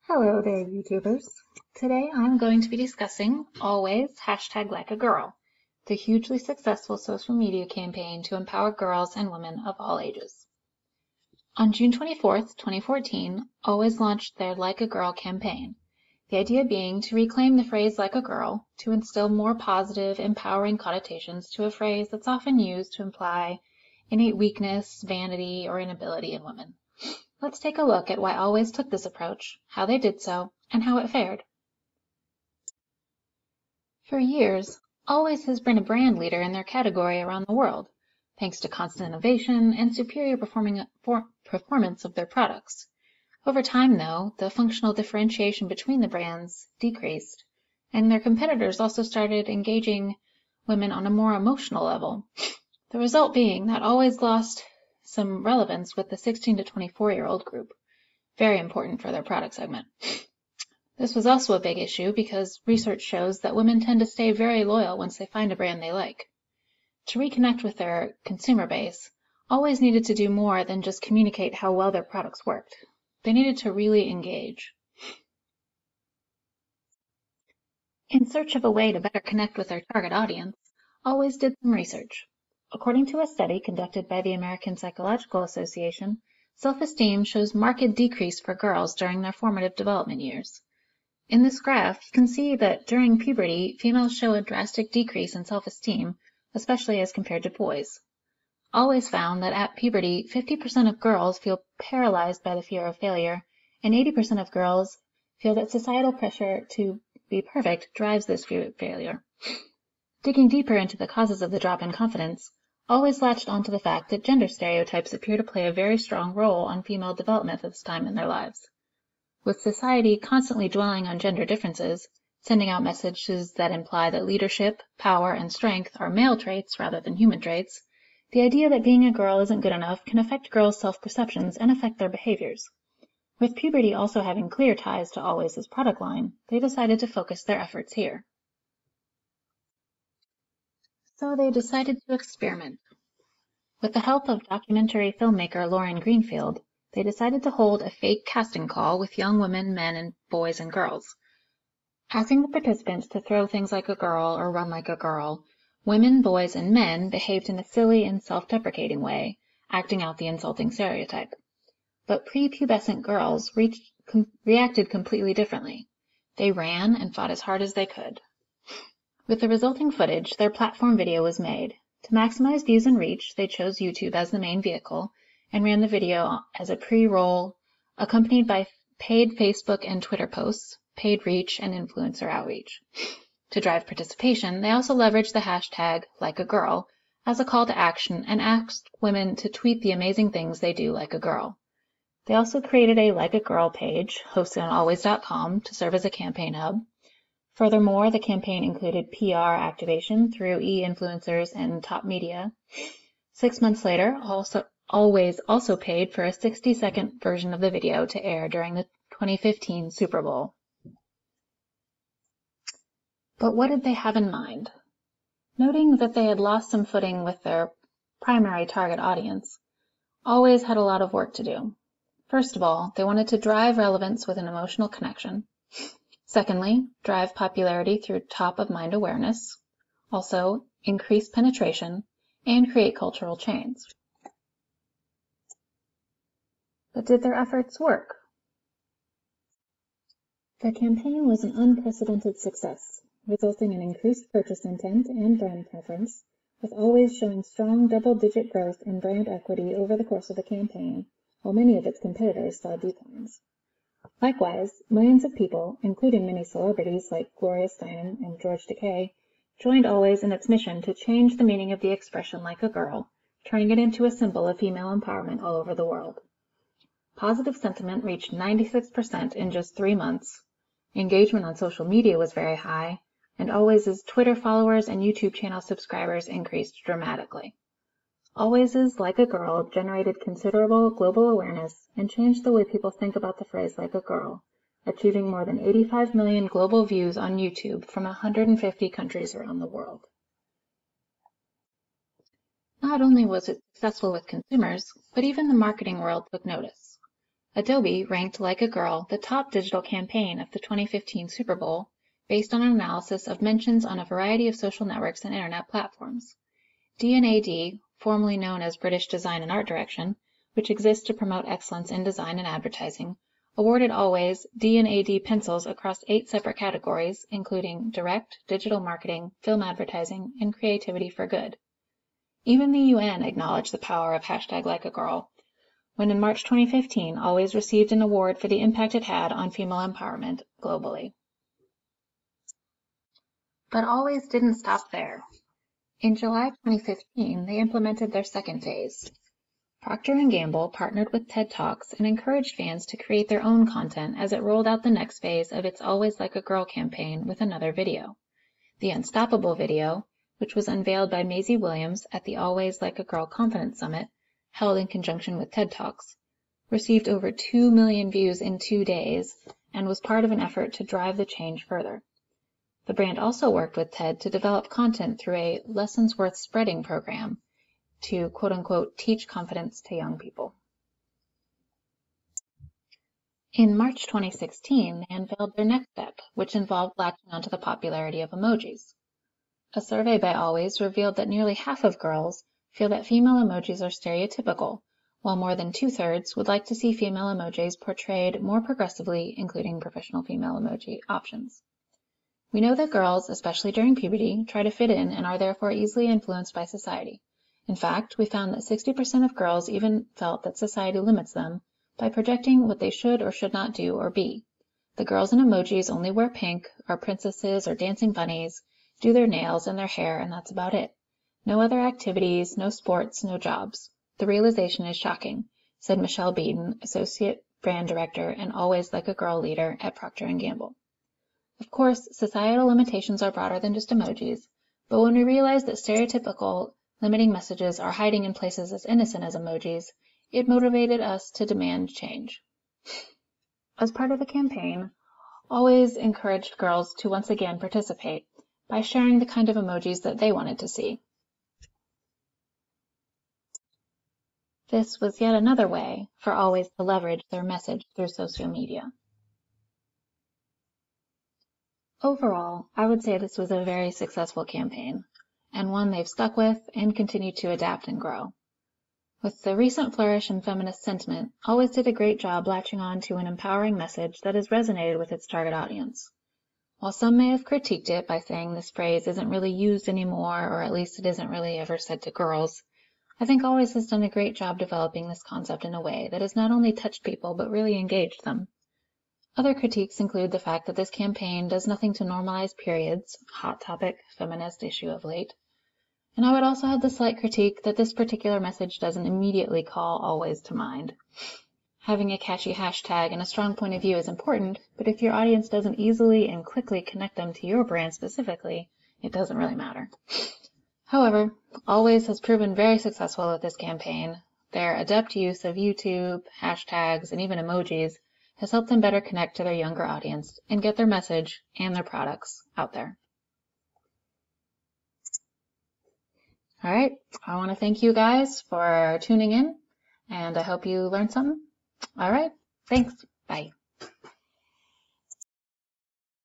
Hello there, YouTubers. Today I'm going to be discussing Always #LikeAGirl, the hugely successful social media campaign to empower girls and women of all ages. On June 24th, 2014, Always launched their Like a Girl campaign, the idea being to reclaim the phrase like a girl to instill more positive, empowering connotations to a phrase that's often used to imply innate weakness, vanity, or inability in women. Let's take a look at why Always took this approach, how they did so, and how it fared. For years, Always has been a brand leader in their category around the world, thanks to constant innovation and superior performance of their products. Over time, though, the functional differentiation between the brands decreased, and their competitors also started engaging women on a more emotional level. The result being that Always lost some relevance with the 16 to 24-year-old group, very important for their product segment. This was also a big issue because research shows that women tend to stay very loyal once they find a brand they like. To reconnect with their consumer base, Always needed to do more than just communicate how well their products worked. They needed to really engage. In search of a way to better connect with their target audience, Always did some research. According to a study conducted by the American Psychological Association, self-esteem shows marked decrease for girls during their formative development years. In this graph, you can see that during puberty, females show a drastic decrease in self-esteem, especially as compared to boys. Always found that at puberty, 50% of girls feel paralyzed by the fear of failure, and 80% of girls feel that societal pressure to be perfect drives this fear of failure. Digging deeper into the causes of the drop in confidence, Always latched onto the fact that gender stereotypes appear to play a very strong role on female development at this time in their lives. With society constantly dwelling on gender differences, sending out messages that imply that leadership, power, and strength are male traits rather than human traits, the idea that being a girl isn't good enough can affect girls' self-perceptions and affect their behaviors. With puberty also having clear ties to Always' product line, they decided to focus their efforts here. So they decided to experiment. With the help of documentary filmmaker Lauren Greenfield, they decided to hold a fake casting call with young women, men, and boys and girls. Asking the participants to throw things like a girl or run like a girl, women, boys, and men behaved in a silly and self-deprecating way, acting out the insulting stereotype. But prepubescent girls reacted completely differently. They ran and fought as hard as they could. With the resulting footage, their platform video was made. To maximize views and reach, they chose YouTube as the main vehicle and ran the video as a pre-roll, accompanied by paid Facebook and Twitter posts, paid reach, and influencer outreach. To drive participation, they also leveraged the hashtag #LikeAGirl as a call to action and asked women to tweet the amazing things they do like a girl. They also created a Like a Girl page hosted on always.com to serve as a campaign hub. Furthermore, the campaign included PR activation through e-influencers and top media. 6 months later, Always also paid for a 60-second version of the video to air during the 2015 Super Bowl. But what did they have in mind? Noting that they had lost some footing with their primary target audience, Always had a lot of work to do. First of all, they wanted to drive relevance with an emotional connection. Secondly, drive popularity through top-of-mind awareness. Also, increase penetration and create cultural change. But did their efforts work? Their campaign was an unprecedented success, resulting in increased purchase intent and brand preference, with Always showing strong double-digit growth in brand equity over the course of the campaign, while many of its competitors saw declines. Likewise, millions of people, including many celebrities like Gloria Steinem and George Takei, joined Always in its mission to change the meaning of the expression like a girl, turning it into a symbol of female empowerment all over the world. Positive sentiment reached 96% in just 3 months. Engagement on social media was very high, and Always' Twitter followers and YouTube channel subscribers increased dramatically. Always' Like a Girl generated considerable global awareness and changed the way people think about the phrase like a girl, achieving more than 85 million global views on YouTube from 150 countries around the world. Not only was it successful with consumers, but even the marketing world took notice. Adobe ranked LikeAGirl the top digital campaign of the 2015 Super Bowl based on an analysis of mentions on a variety of social networks and internet platforms. D&AD, formerly known as British Design and Art Direction, which exists to promote excellence in design and advertising, awarded Always D&AD pencils across 8 separate categories, including direct, digital marketing, film advertising, and creativity for good. Even the UN acknowledged the power of #LikeAGirl, when in March 2015, Always received an award for the impact it had on female empowerment globally. But Always didn't stop there. In July 2015, they implemented their second phase. Procter & Gamble partnered with TED Talks and encouraged fans to create their own content as it rolled out the next phase of its Always Like a Girl campaign with another video. The Unstoppable video, which was unveiled by Maisie Williams at the Always Like a Girl Confidence Summit, held in conjunction with TED Talks, received over 2 million views in 2 days and was part of an effort to drive the change further. The brand also worked with TED to develop content through a Lessons Worth Spreading program to quote-unquote teach confidence to young people. In March 2016, they unveiled their next step, which involved latching onto the popularity of emojis. A survey by Always revealed that nearly half of girls feel that female emojis are stereotypical, while more than 2/3 would like to see female emojis portrayed more progressively, including professional female emoji options. We know that girls, especially during puberty, try to fit in and are therefore easily influenced by society. In fact, we found that 60% of girls even felt that society limits them by projecting what they should or should not do or be. The girls in emojis only wear pink, are princesses or dancing bunnies, do their nails and their hair, and that's about it. No other activities, no sports, no jobs. The realization is shocking, said Michelle Beaton, Associate Brand Director and Always Like a Girl leader at Procter & Gamble. Of course, societal limitations are broader than just emojis, but when we realize that stereotypical, limiting messages are hiding in places as innocent as emojis, it motivated us to demand change. As part of the campaign, Always encouraged girls to once again participate by sharing the kind of emojis that they wanted to see. This was yet another way for Always to leverage their message through social media. Overall, I would say this was a very successful campaign, and one they've stuck with and continue to adapt and grow. With the recent flourish in feminist sentiment, Always did a great job latching on to an empowering message that has resonated with its target audience. While some may have critiqued it by saying this phrase isn't really used anymore, or at least it isn't really ever said to girls, I think Always has done a great job developing this concept in a way that has not only touched people but really engaged them. Other critiques include the fact that this campaign does nothing to normalize periods, hot topic feminist issue of late. And I would also have the slight critique that this particular message doesn't immediately call Always to mind. Having a catchy hashtag and a strong point of view is important, but if your audience doesn't easily and quickly connect them to your brand specifically, it doesn't really matter. However, Always has proven very successful with this campaign. Their adept use of YouTube, hashtags, and even emojis has helped them better connect to their younger audience and get their message and their products out there. All right, I want to thank you guys for tuning in, and I hope you learned something. All right, thanks. Bye.